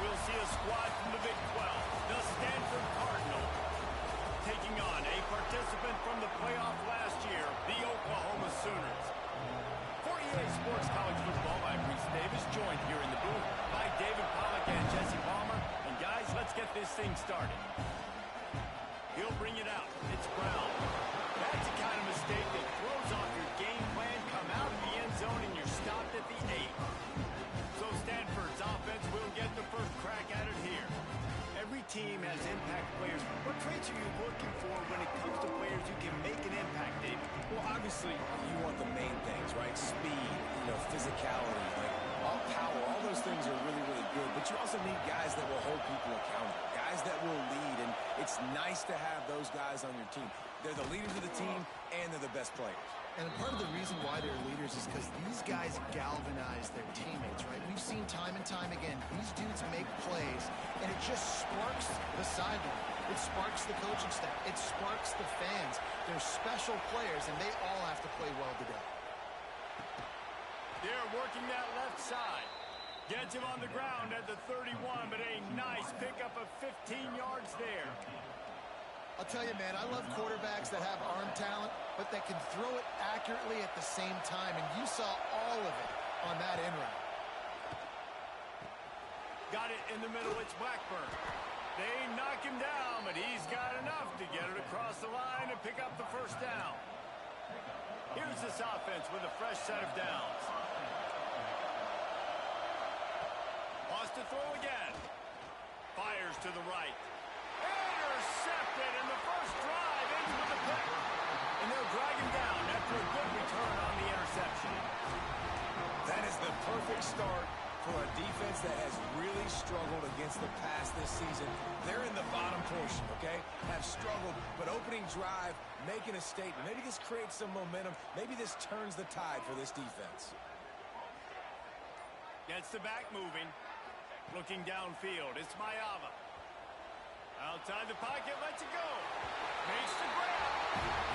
we'll see a squad from the Big 12, the Stanford Cardinal, taking on a participant from the playoff last year, the Oklahoma Sooners. For EA Sports College Football, I'm Reese Davis, joined here in the booth by David Pollack and Jesse Palmer. And guys, let's get this thing started. He'll bring it out. It's Brown. That's the kind of mistake that throws off your game plan, come out of the end zone, and you're stopped at the 8. So Stanford's offense will get the first crack at it here. Every team has impact players. What traits are you looking for when it comes to players who can make an impact, David? Well, obviously, you want the main things, right? Speed, physicality, all power. All those things are really, really good. But you also need guys that will hold people accountable, guys that will lead. And it's nice to have those guys on your team. They're the leaders of the team, and they're the best players. And part of the reason why they're leaders is because these guys galvanize their teammates, right? We've seen time and time again, these dudes make plays, and it just sparks the sideline. It sparks the coaching staff. It sparks the fans. They're special players, and they all have to play well today. They're working that left side. Gets him on the ground at the 31, but a nice pickup of 15 yards there. I'll tell you, man, I love quarterbacks that have arm talent, but that can throw it accurately at the same time, and you saw all of it on that end route. Got it in the middle, it's Blackburn. They knock him down, but he's got enough to get it across the line and pick up the first down. Here's this offense with a fresh set of downs. Wants to throw again. Fires to the right. Intercepted, and the first drive ends with a pick. And they'll drag him down after a good return on the interception. That is the perfect start for a defense that has really struggled against the pass this season. They're in the bottom portion, okay? Have struggled, but opening drive, making a statement. Maybe this creates some momentum. Maybe this turns the tide for this defense. Gets the back moving. Looking downfield, it's Mayava. Outside the pocket, lets it go. Makes the grab.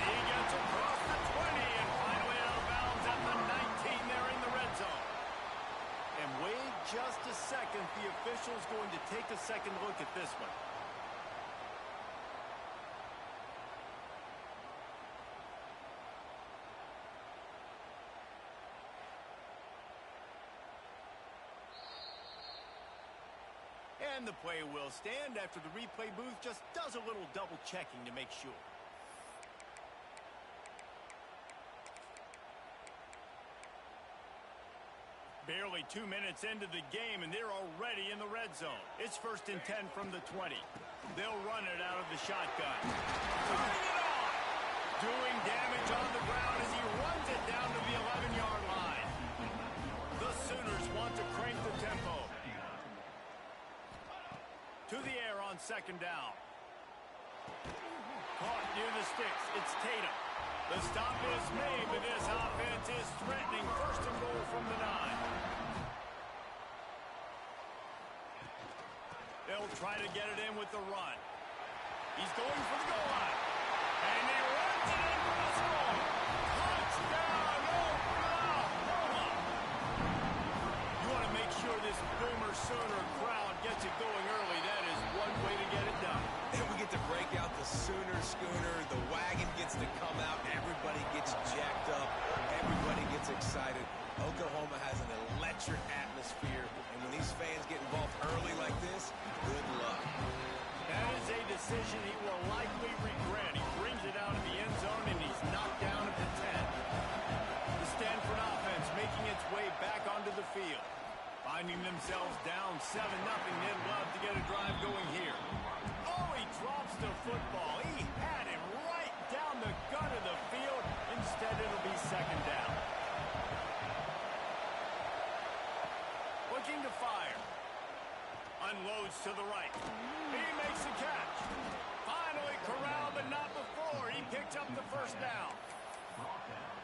He gets across the 20 and finally out of bounds at the 19 there in the red zone. And wait just a second. The official's going to take a second look at this one. And the play will stand after the replay booth just does a little double checking to make sure. Barely 2 minutes into the game, and they're already in the red zone. It's 1st and 10 from the 20. They'll run it out of the shotgun. Putting it on! Doing damage on the ground as he runs it down to the 11-yard line. The Sooners want to crank the tempo. To the air on 2nd down. Caught near the sticks. It's Tatum. The stop is made, but this offense is threatening. 1st and goal from the 9. They'll try to get it in with the run. He's going for the goal line. And he runs it in for the score. Touchdown, Oklahoma! You want to make sure this Boomer Sooner crowd gets it going early. That is one way to get it done. And we get to break out the Sooner schooner. The wagon gets to come out. Everybody gets jacked up. Everybody gets excited. Oklahoma has an electric atmosphere. And when these fans get involved early like this, good luck. That is a decision he will likely regret. He brings it out of the end zone, and he's knocked down at the 10. The Stanford offense making its way back onto the field. Finding themselves down 7-0, they'd love to get a drive going here. Oh, he drops the football. He had it right down the gut of the field. Instead, it'll be 2nd down. Looking to fire. Unloads to the right. He makes the catch. Finally corralled, but not before. He picks up the 1st down.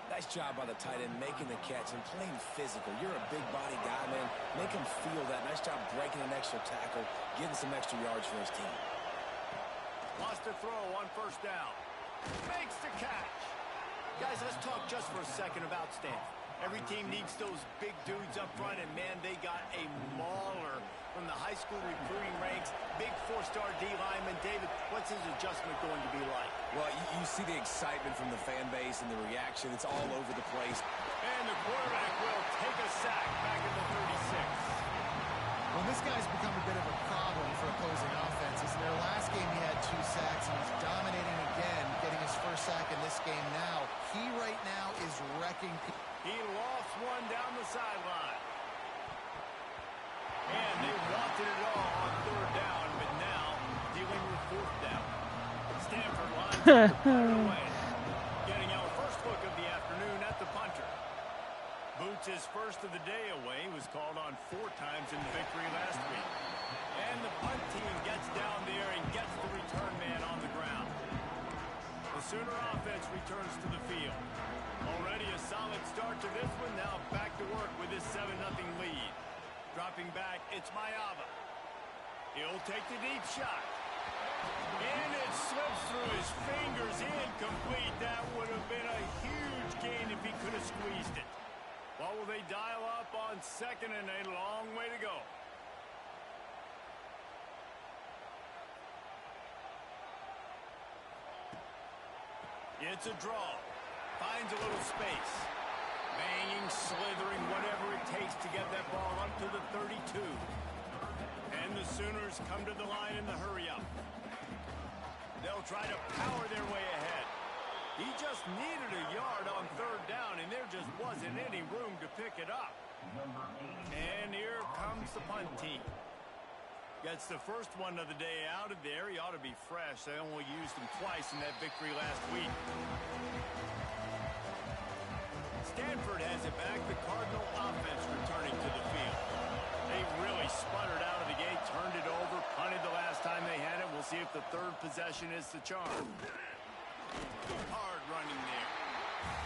Nice job by the tight end making the catch and playing physical. You're a big body guy, man. Make him feel that. Nice job breaking an extra tackle, getting some extra yards for his team. Wants to throw on 1st down. Makes the catch. Guys, let's talk just for a second about Stanford. Every team needs those big dudes up front, and man, they got a mauler from the high school recruiting ranks, big four-star D lineman. David, what's his adjustment going to be like? Well, you see the excitement from the fan base and the reaction. It's all over the place. And the quarterback will take a sack back at the 36. Well, this guy's become a bit of a problem for opposing offenses. In their last game, he had 2 sacks, and he's dominating again, getting his first sack in this game now. He right now is wrecking people. He lost one down the sideline. And they wanted it all on 3rd down, but now dealing with 4th down. Stanford lines up away. Getting our first look of the afternoon at the punter. Boots' first of the day away was called on 4 times in the victory last week. And the punt team gets down there and gets the return man on the ground. The Sooner offense returns to the field. Already a solid start to this one. Now back to work with this 7-0 lead. Dropping back, it's Mayava. He'll take the deep shot. And it slips through his fingers, incomplete. That would have been a huge gain if he could have squeezed it. What will they dial up on 2nd and a long way to go? It's a draw. Finds a little space. Banging, slithering, whatever it takes to get that ball up to the 32. And the Sooners come to the line in the hurry-up. They'll try to power their way ahead. He just needed a yard on 3rd down, and there just wasn't any room to pick it up. And here comes the punt team. Gets the first one of the day out of there. He ought to be fresh. They only used him twice in that victory last week. Stanford has it back. The Cardinal offense returning to the field. They really sputtered out of the gate, turned it over, punted the last time they had it. We'll see if the 3rd possession is the charm. Hard running there.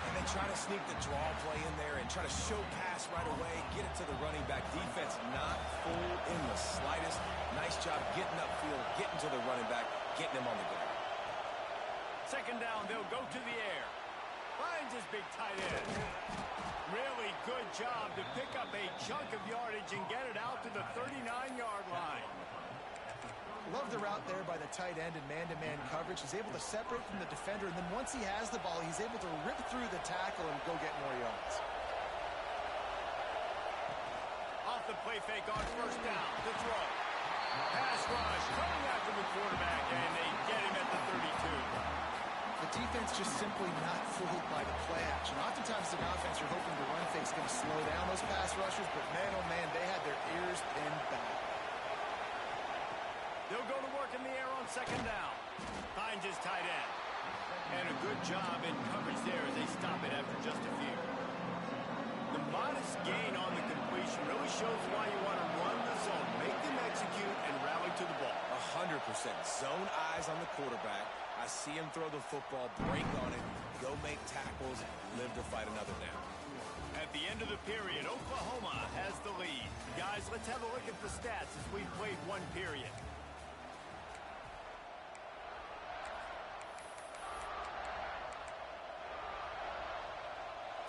And they try to sneak the draw play in there and try to show pass right away, get it to the running back. Defense not fooled in the slightest. Nice job getting upfield, getting to the running back, getting him on the ground. 2nd down, they'll go to the air. Finds his big tight end. Really good job to pick up a chunk of yardage and get it out to the 39-yard line. Love the route there by the tight end in man-to-man coverage. He's able to separate from the defender, and then once he has the ball, he's able to rip through the tackle and go get more yards. Off the play fake on 1st down. The throw. Pass rush coming after the quarterback, and they get him at the 32. The defense just simply not fooled by the play action. Oftentimes, the offense, you're hoping the run fake's going to slow down those pass rushers, but man, oh man, they had their ears pinned back. They'll go to work in the air on 2nd down. Finds his tight end. And a good job in coverage there as they stop it after just a few. The modest gain on the completion really shows why you want to run the zone. Make them execute and rally to the ball. 100%. Zone eyes on the quarterback. I see him throw the football, break on it, go make tackles, live to fight another down. At the end of the period, Oklahoma has the lead. Guys, let's have a look at the stats as we've played 1 period.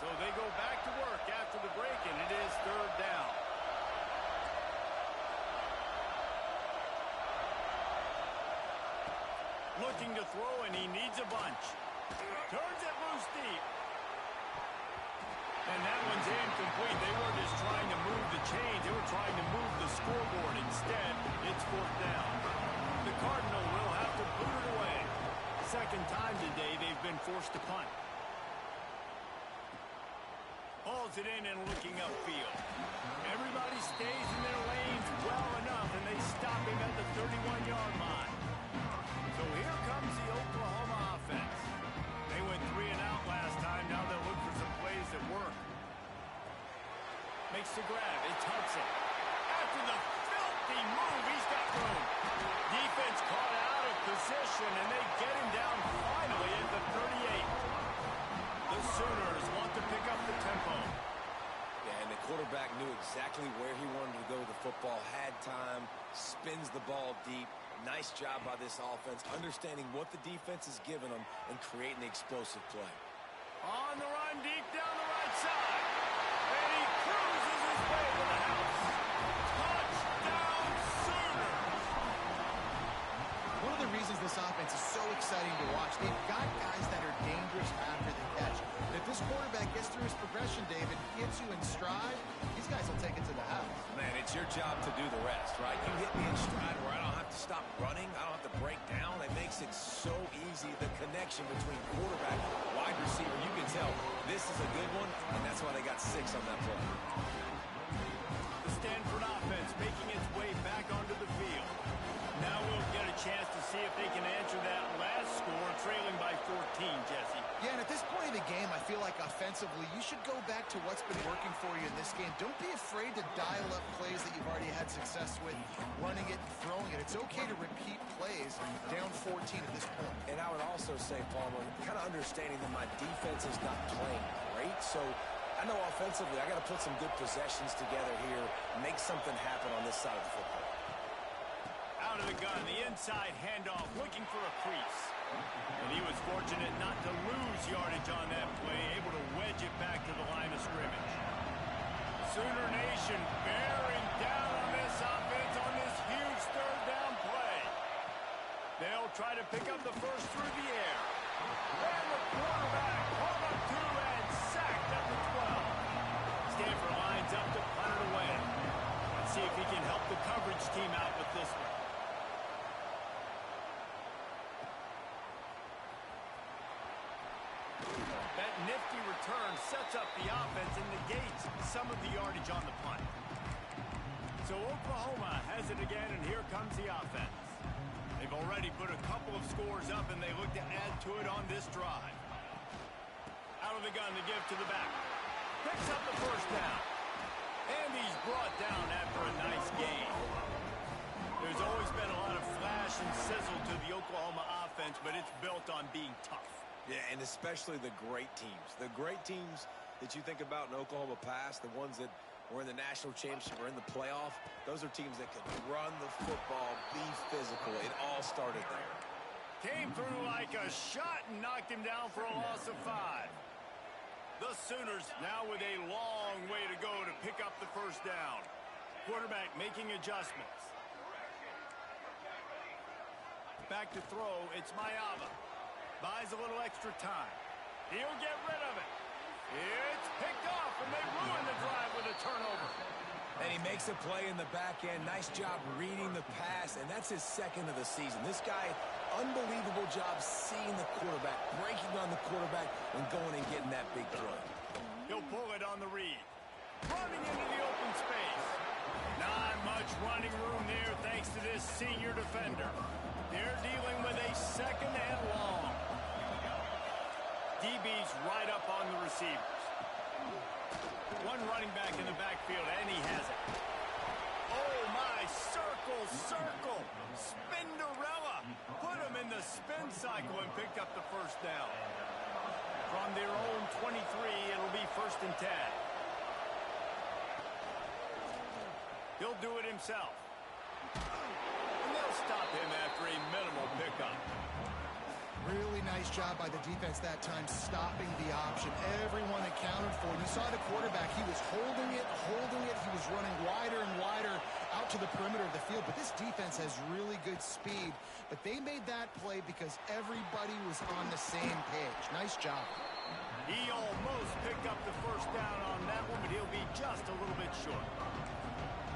So they go back to work after the break, and it is 3rd down. Looking to throw, and he needs a bunch. Turns it loose deep. And that one's incomplete. They weren't just trying to move the chains. They were trying to move the scoreboard. Instead, it's 4th down. The Cardinal will have to boot it away. 2nd time today they've been forced to punt. Hauls it in and looking upfield. Everybody stays in their lanes well enough, and they stop him at the 31-yard line. So here comes the Oklahoma offense. They went 3 and out last time. Now they'll look for some plays that work. Makes the grab. It's Hudson. After the filthy move, he's got room. Defense caught out of position, and they get him down finally at the 38. The Sooners want to pick up the tempo. Yeah, and the quarterback knew exactly where he wanted to go with the football, had time, spins the ball deep. Nice job by this offense, understanding what the defense is giving them and creating the explosive play. On the run, deep down the right side. And he cruises his way to the house. Touchdown, Sooners! this offense is so exciting to watch. They've got guys that are dangerous after the catch. And if this quarterback gets through his progression, David, gets you in stride, these guys will take it to the house. Man, it's your job to do the rest, right? You hit me in stride where I don't have to stop running. I don't have to break down. It makes it so easy, the connection between quarterback, wide receiver. You can tell this is a good one, and that's why they got 6 on that play. The Stanford offense making its way back onto the field. Now we'll get a chance to see if they can answer that last score, trailing by 14, Jesse. Yeah, and at this point in the game, I feel like offensively, you should go back to what's been working for you in this game. Don't be afraid to dial up plays that you've already had success with, running it and throwing it. It's okay to repeat plays down 14 at this point. And I would also say, Palmer, kind of understanding that my defense is not playing great, so I know offensively I got to put some good possessions together here, make something happen on this side of the football. Out of the gun, the inside handoff, looking for a crease. And he was fortunate not to lose yardage on that play, able to wedge it back to the line of scrimmage. Sooner Nation bearing down on this offense on this huge third down play. They'll try to pick up the first through the air. And the quarterback caught up to and sacked at the 12. Stanford lines up to punt it away. Let's see if he can help the coverage team out with this one. That nifty return sets up the offense and negates some of the yardage on the punt. So Oklahoma has it again, and here comes the offense. They've already put a couple of scores up, and they look to add to it on this drive. Out of the gun to give to the back. Picks up the first down. And he's brought down after a nice gain. There's always been a lot of flash and sizzle to the Oklahoma offense, but it's built on being tough. Yeah, and especially the great teams. The great teams that you think about in Oklahoma past, the ones that were in the national championship or in the playoff, those are teams that could run the football, be physical. It all started there. Came through like a shot and knocked him down for a loss of 5. The Sooners now with a long way to go to pick up the first down. Quarterback making adjustments. Back to throw, it's Mayava. Buys a little extra time. He'll get rid of it. It's picked off, and they ruin the drive with a turnover. And he makes a play in the back end. Nice job reading the pass, and that's his 2nd of the season. This guy, unbelievable job seeing the quarterback, breaking on the quarterback, and going and getting that big throw. He'll pull it on the read. Running into the open space. Not much running room there thanks to this senior defender. They're dealing with a 2nd and long. DB's right up on the receivers. One running back in the backfield, and he has it. Oh, my, circle. Spinderella. Put him in the spin cycle and picked up the first down. From their own 23, it'll be 1st and 10. He'll do it himself. And they'll stop him after a minimal pickup. Really nice job by the defense that time, stopping the option. Everyone accounted for it. You saw the quarterback. He was holding it. He was running wider and wider out to the perimeter of the field. But this defense has really good speed. But they made that play because everybody was on the same page. Nice job. He almost picked up the first down on that one, but he'll be just a little bit short.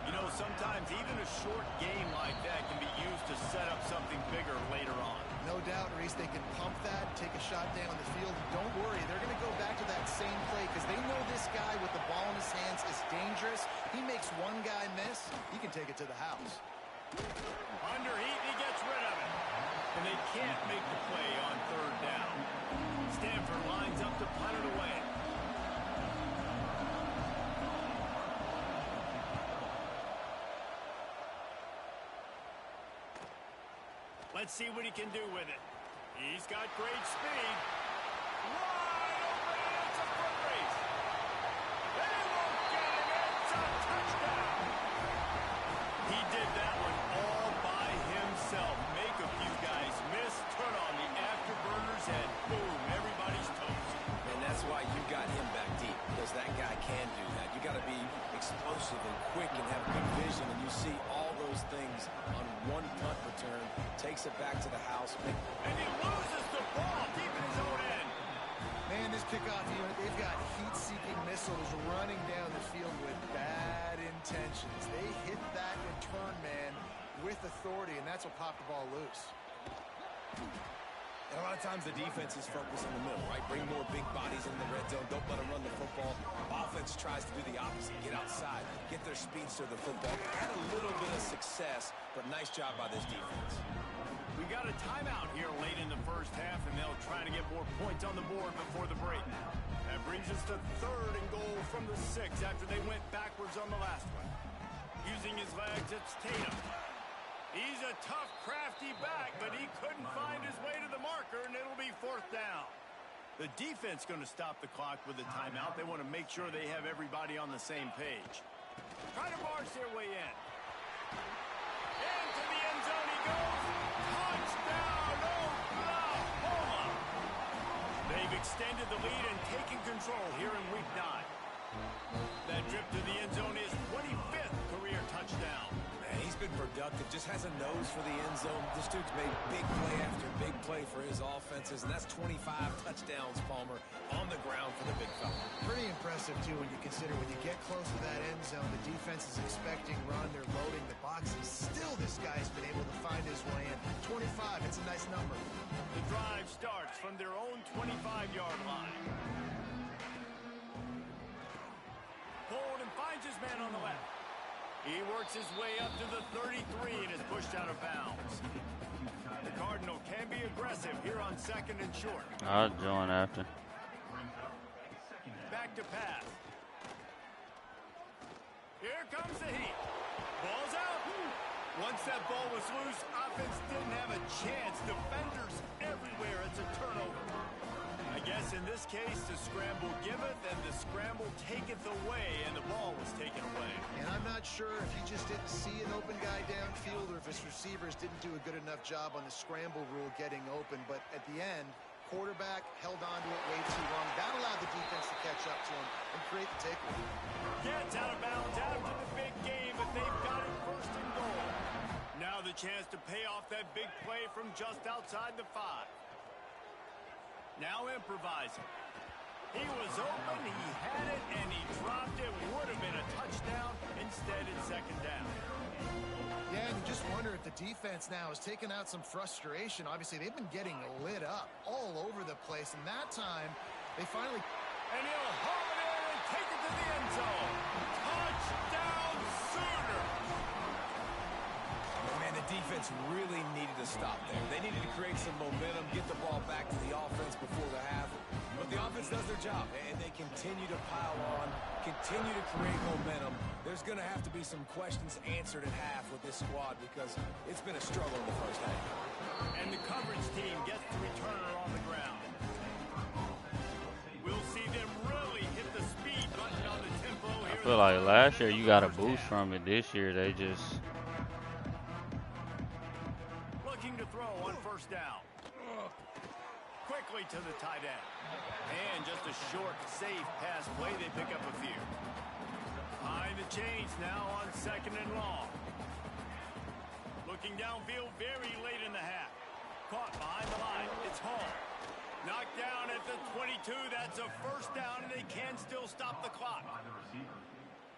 You know, sometimes even a short game like that can be used to set up something bigger later on. No doubt, Reese, they can pump that, take a shot down the field. Don't worry, they're going to go back to that same play because they know this guy with the ball in his hands is dangerous. He makes one guy miss, he can take it to the house. Under heat, he gets rid of it. And they can't make the play on 3rd down. Stanford lines up to punt it away. Let's see what he can do with it. He's got great speed. Wide open, and it's a foot race. They won't get him. It's a touchdown. He did that one all by himself. Make a few guys miss, turn on the afterburners, and boom, everybody's toast. And that's why you got him back deep, because that guy can do that. You got to be explosive and quick and have good vision, and you see all those things on one punt return. Takes takes it back to the house. And he loses the ball deep in his own end. Man, this kickoff unit, they've got heat-seeking missiles running down the field with bad intentions. They hit that return man with authority, and that's what popped the ball loose. And a lot of times the defense is focused in the middle, right? Bring more big bodies in the red zone. Don't let them run the football. Offense tries to do the opposite. Get outside. Get their speedster the football. Had a little bit of success, but nice job by this defense. We got a timeout here late in the first half, and they'll try to get more points on the board before the break. That brings us to 3rd and goal from the 6 after they went backwards on the last one. Using his legs, it's Tatum. He's a tough, crafty back, but he couldn't find his way to the marker, and it'll be 4th down. The defense going to stop the clock with a timeout. They want to make sure they have everybody on the same page. Trying to barge their way in. Into the end zone he goes. Touchdown, Oklahoma! They've extended the lead and taken control here in Week 9. That trip to the end zone is 25th career touchdown. He's been productive, just has a nose for the end zone. This dude's made big play after big play for his offenses, and that's 25 touchdowns, Palmer, on the ground for the big fella. Pretty impressive, too, when you consider when you get close to that end zone, the defense is expecting run, they're loading the boxes. Still, this guy's been able to find his way in. 25, it's a nice number. The drive starts from their own 25-yard line. Pulled and finds his man on the left. He works his way up to the 33 and is pushed out of bounds. The Cardinal can be aggressive here on 2nd and short. I'll join after. Back to pass. Here comes the heat. Ball's out. Once that ball was loose, offense didn't have a chance. Defenders everywhere. It's a turnover. I guess in this case, the scramble giveth and the scramble taketh away, and the ball was taken away. And I'm not sure if he just didn't see an open guy downfield or if his receivers didn't do a good enough job on the scramble rule getting open. But at the end, quarterback held on to it way too long. That allowed the defense to catch up to him and create the takeaway. Gets out of bounds after the big game, but they've got it 1st and goal. Now the chance to pay off that big play from just outside the 5. Now improvising. He was open, he had it, and he dropped it. Would have been a touchdown. Instead, it's 2nd down. Yeah, and you just wonder if the defense now has taken out some frustration. Obviously, they've been getting lit up all over the place, and that time, they finally... And he'll haul it in and take it to the end zone. Touchdown, Sooners! Man, the defense really needed to stop there. They needed to create some momentum, get the ball back to the offense before the half. But the offense does their job, and they continue to pile on, continue to create momentum. There's going to have to be some questions answered at half with this squad because it's been a struggle in the first half. And the coverage team gets the returner on the ground. We'll see them really hit the speed button on the tempo here. I feel like last year you got a boost from it. This year they just... Looking to throw on 1st down. Quickly to the tight end. And just a short, safe pass play. They pick up a few. Behind the chains now on 2nd and long. Looking downfield very late in the half. Caught behind the line. It's Hall. Knocked down at the 22. That's a 1st down, and they can still stop the clock.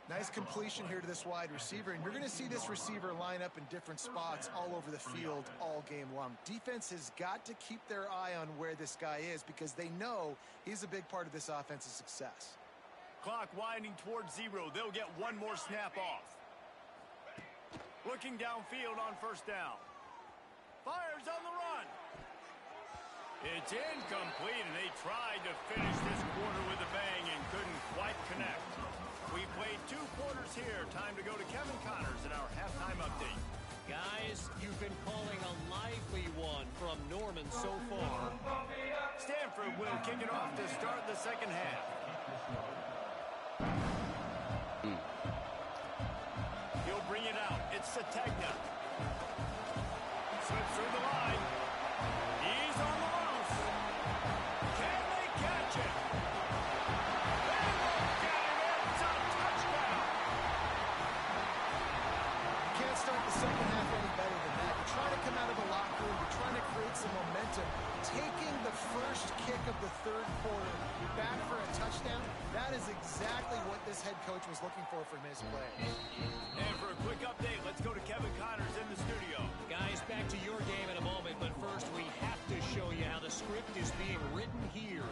Nice completion here to this wide receiver, and you're going to see this receiver line up in different spots all over the field all game long. Defense has got to keep their eye on where this guy is because they know he's a big part of this offense's success. Clock winding towards 0. They'll get one more snap off. Looking downfield on 1st down. Fires on the run. It's incomplete, and they tried to finish this quarter with a bang and couldn't quite connect. We played 2 quarters here. Time to go to Kevin Connors in our halftime update. Guys, you've been calling a lively one from Norman so far. Stanford will kick it off to start the 2nd half. He'll bring it out. It's Sategna. Slips through the line. He's on the loose. Can they catch it? They look at him. It's a touchdown. You can't start the second half any better than that. You try to come out of the locker through. You're trying to create some momentum. Taking the first kick of the third quarter back for a touchdown, that is exactly what this head coach was looking for from his play. And for a quick update, let's go to Kevin Connors in the studio. Guys, back to your game in a moment, but first we have to show you how the script is being written here.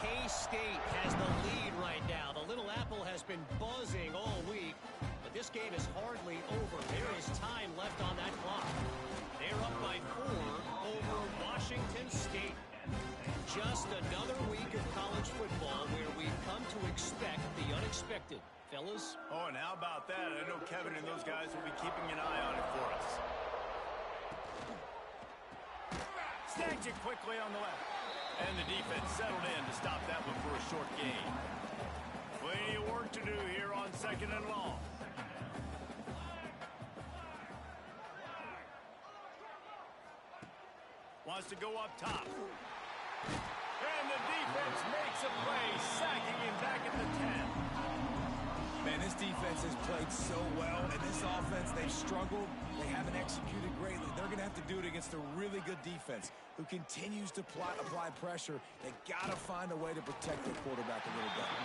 K-State has the lead right now. The Little Apple has been buzzing all week, but this game is hardly over. There is time left on that clock. They're up by 4 over Washington State. Just another week of college football where we've come to expect the unexpected. Fellas? Oh, and how about that? I know Kevin and those guys will be keeping an eye on it for us. Snags it quickly on the left. And the defense settled in to stop that one for a short gain. Plenty of work to do here on 2nd and long. Wants to go up top. And the defense makes a play, sacking him back at the 10. Man, this defense has played so well, and this offense, they've struggled. They haven't executed greatly. They're going to have to do it against a really good defense who continues to apply pressure. They got to find a way to protect their quarterback a little better.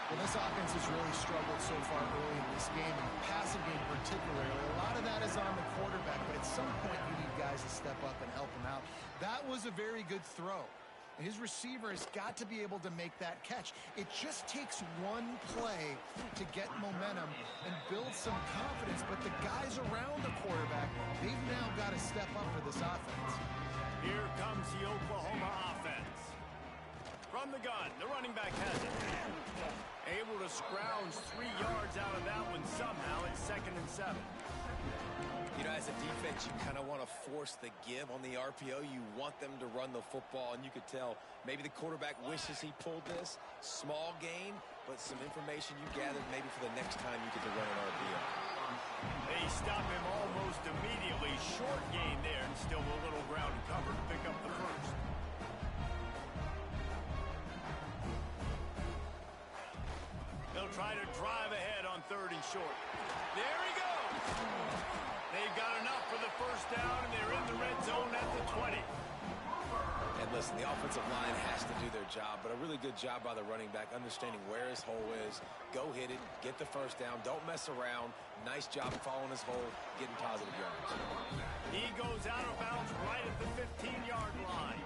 Well, this offense has really struggled so far early in this game, and the passing game particularly. A lot of that is on the quarterback, but at some point you need guys to step up and help him out. That was a very good throw. His receiver has got to be able to make that catch. It just takes one play to get momentum and build some confidence, but the guys around the quarterback, they've now got to step up for this offense. Here comes the Oklahoma offense. From the gun, the running back has it. Able to scrounge 3 yards out of that one somehow. It's 2nd and 7. You know, as a defense, you kind of want to force the give on the RPO. You want them to run the football, and you could tell maybe the quarterback wishes he pulled this. Small gain, but some information you gathered maybe for the next time you get to run an RPO. They stop him almost immediately. Short gain there, and still a little ground to cover to pick up the first. They'll try to drive ahead on 3rd and short. There he goes! They've got enough for the first down, and they're in the red zone at the 20. And listen, the offensive line has to do their job, but a really good job by the running back, understanding where his hole is. Go hit it, get the first down, don't mess around. Nice job following his hole, getting positive yards. He goes out of bounds right at the 15-yard line.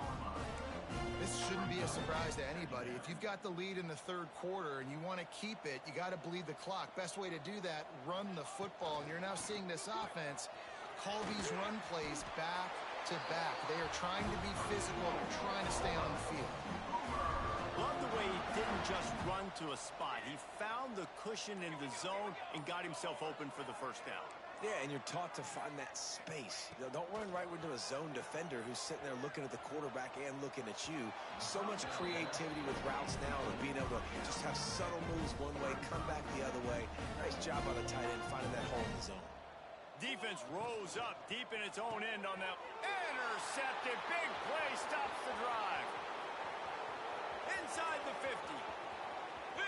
This shouldn't be a surprise to anybody. If you've got the lead in the 3rd quarter and you want to keep it, you got to bleed the clock. Best way to do that, run the football. And you're now seeing this offense call these run plays back to back. They are trying to be physical. They're trying to stay on the field. Love the way he didn't just run to a spot. He found the cushion in the zone and got himself open for the first down. Yeah, and you're taught to find that space. You know, don't run right into a zone defender who's sitting there looking at the quarterback and looking at you. So much creativity with routes now and being able to just have subtle moves one way, come back the other way. Nice job by the tight end finding that hole in the zone. Defense rose up deep in its own end on that. Intercepted. Big play stops the drive. Inside the 50.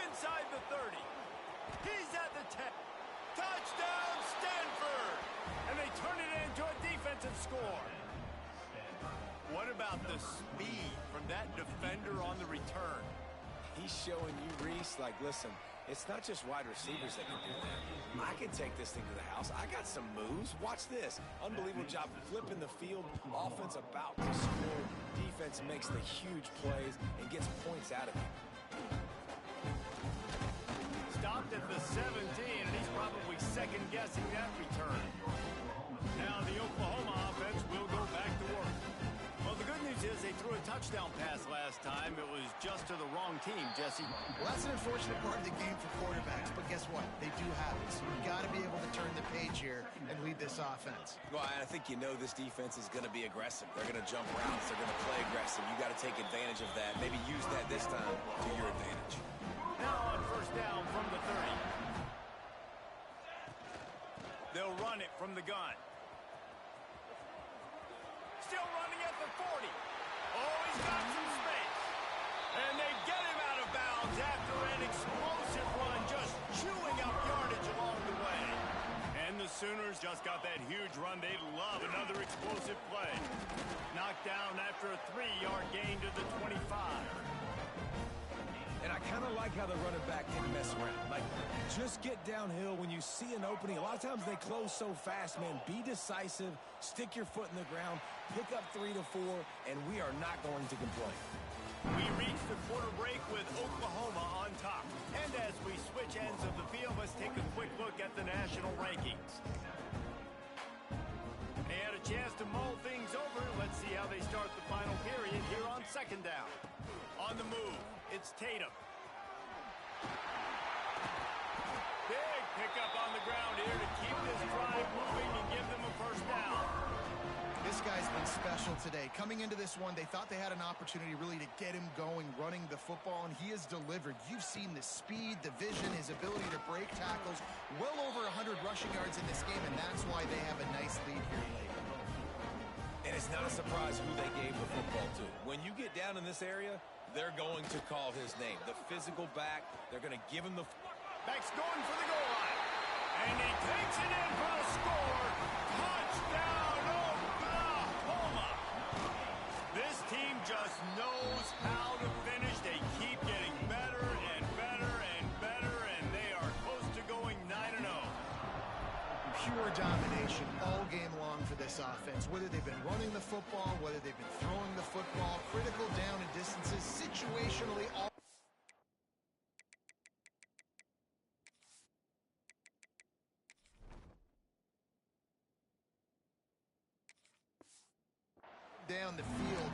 Inside the 30. He's at the 10. Touchdown, Stanford! And they turn it into a defensive score. What about the speed from that defender on the return? He's showing you, Reese, like, listen, it's not just wide receivers that can do that. I can take this thing to the house. I got some moves. Watch this. Unbelievable job flipping the field. Offense about to score. Defense makes the huge plays and gets points out of it. Stopped at the 17, and he's probably second-guessing that return. Now the Oklahoma offense will go back to work. Well, the good news is they threw a touchdown pass last time. It was just to the wrong team, Jesse. Well, that's an unfortunate part of the game for quarterbacks, but guess what? They do have it, so you've got to be able to turn the page here and lead this offense. Well, I think you know this defense is going to be aggressive. They're going to jump routes. They're going to play aggressive. You got to take advantage of that. Maybe use that this time to your advantage. Now on first down from the 30. They'll run it from the gun. Still running at the 40. Oh, he's got some space. And they get him out of bounds after an explosive run, just chewing up yardage along the way. And the the Sooners just got that huge run. They love another explosive play. Knocked down after a 3-yard gain to the 25. And I kind of like how the running back didn't mess around. Like, just get downhill when you see an opening. A lot of times they close so fast, man. Be decisive, stick your foot in the ground, pick up 3 to 4, and we are not going to complain. We reach the quarter break with Oklahoma on top. And as we switch ends of the field, let's take a quick look at the national rankings. They had a chance to mull things over. Let's see how they start the final period here on second down. On the move, it's Tatum. Big pickup on the ground here to keep this drive moving and give them a first down. This guy's been special today. Coming into this one, they thought they had an opportunity really to get him going, running the football, and he has delivered. You've seen the speed, the vision, his ability to break tackles. Well over 100 rushing yards in this game, and that's why they have a nice lead here late. And it's not a surprise who they gave the football to. When you get down in this area, they're going to call his name. The physical back, they're going to give him the... Back's going for the goal line. And he takes it in for the score. Touchdown, Oklahoma. This team just knows how to finish. They keep getting better and better and better, and they are close to going 9-0. Pure domination all game long for this offense. Whether they've been running the football, whether they've been throwing the football, critical down and distances, situationally all... down the field.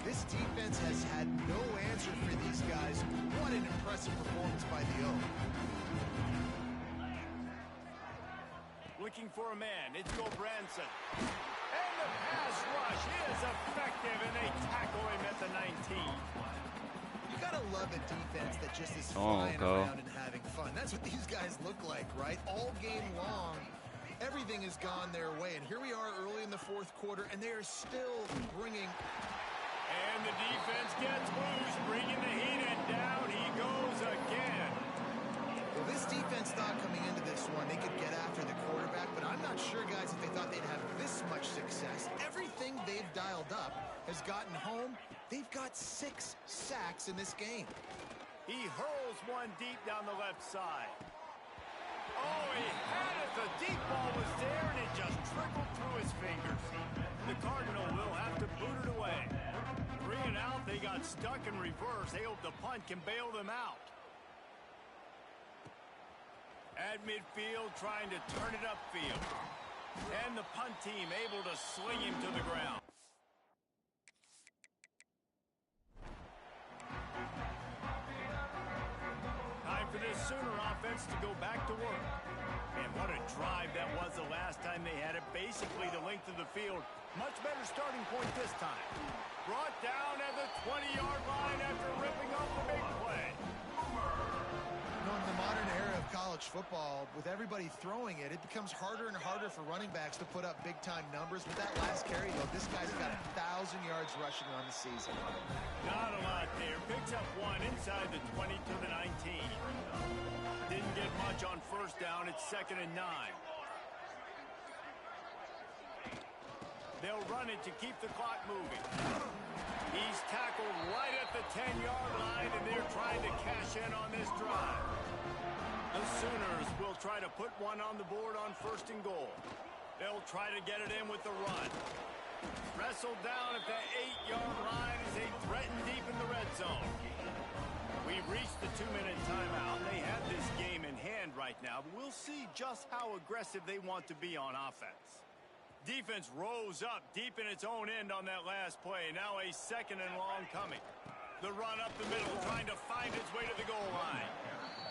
This defense has had no answer for these guys. What an impressive performance by the O. Looking for a man. It's Gulbranson. And the pass rush is effective, and they tackle him at the 19. You gotta love a defense that just is flying around and having fun. That's what these guys look like, right? All game long, everything has gone their way. And here we are early in the fourth quarter, and they are still bringing... And the defense gets loose, bringing the heat, and down he goes again. Well, this defense thought coming into this one they could get after the quarterback, but I'm not sure, guys, if they thought they'd have this much success. Everything they've dialed up has gotten home. They've got 6 sacks in this game. He hurls one deep down the left side. Oh, he had it. The deep ball was there, and it just trickled through his fingers. The Cardinal will have to boot it away. 3 and out, they got stuck in reverse. They hope the punt can bail them out. At midfield, trying to turn it upfield. And the punt team able to sling him to the ground. Time for this Sooner offense to go back to work. And what a drive that was the last time they had it. Basically the length of the field. Much better starting point this time. Brought down at the 20-yard line after ripping off the big play. In the modern era of college football, with everybody throwing it, it becomes harder and harder for running backs to put up big-time numbers. With that last carry, though, this guy's got 1,000 yards rushing on the season. Not a lot there. Picks up one inside the 20 to the 19. Didn't get much on first down. It's 2nd and 9. They'll run it to keep the clock moving. He's tackled right at the 10-yard line, and they're trying to cash in on this drive. The Sooners will try to put one on the board on 1st and goal. They'll try to get it in with the run. Wrestled down at the 8-yard line as they threaten deep in the red zone. We've reached the 2-minute timeout. They have this game in hand right now, but we'll see just how aggressive they want to be on offense. Defense rose up deep in its own end on that last play. Now a 2nd and long coming. The run up the middle, trying to find its way to the goal line.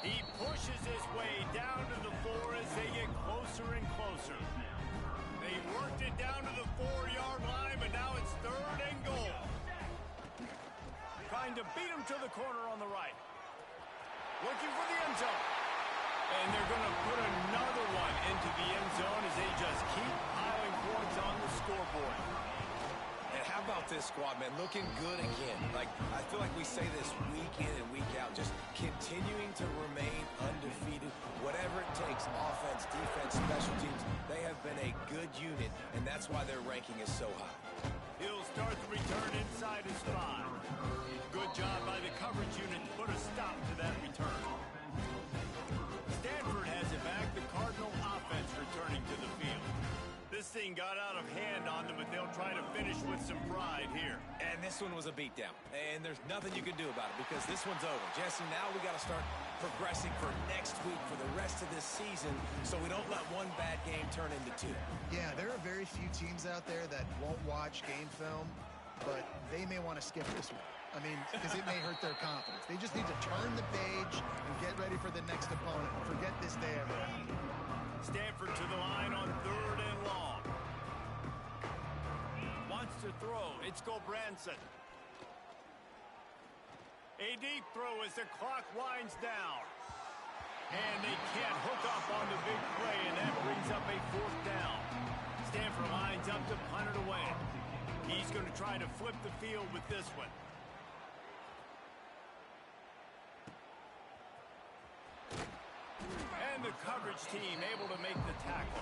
He pushes his way down to the 4 as they get closer and closer. They worked it down to the 4-yard line, but now it's 3rd and goal. Trying to beat him to the corner on the right. Looking for the end zone. And they're going to put another one into the end zone as they just keep piling points on the scoreboard. And how about about this squad, man? Looking good again. Like, I feel like we say this week in and week out, just continuing to remain undefeated. Whatever it takes, offense, defense, special teams, they have been a good unit, and that's why their ranking is so high. He'll start the return inside his 5. Good job by the coverage unit to put a stop to that return. Stanford has it back. The Cardinal offense returning to the field. This thing got out of hand on them, but they'll try to finish with some pride here. And this one was a beatdown. And there's nothing you can do about it because this one's over. Jesse, now we got to start progressing for next week for the rest of this season so we don't let one bad game turn into 2. Yeah, there are very few teams out there that won't watch game film, but they may want to skip this one. I mean, because it may hurt their confidence. They just need to turn the page and get ready for the next opponent. Forget this day ever happened. Stanford to the line on 3rd and long. Wants to throw. It's Gulbranson. A deep throw as the clock winds down. And they can't hook up on the big play, and that brings up a 4th down. Stanford lines up to punt it away. He's going to try to flip the field with this one. And the coverage team able to make the tackle.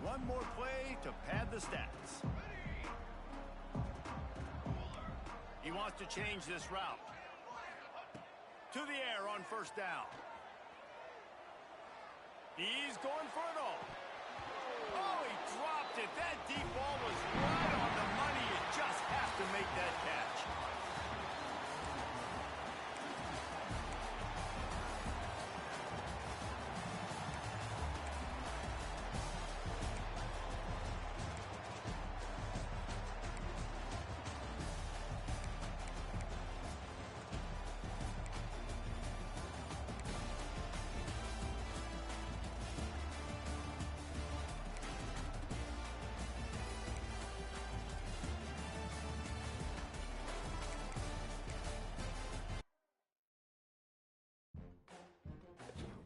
One more play to pad the stats. He wants to change this route. To the air on 1st down. He's going for it all. Oh, he dropped it. That deep ball was right on the money. You just have to make that catch.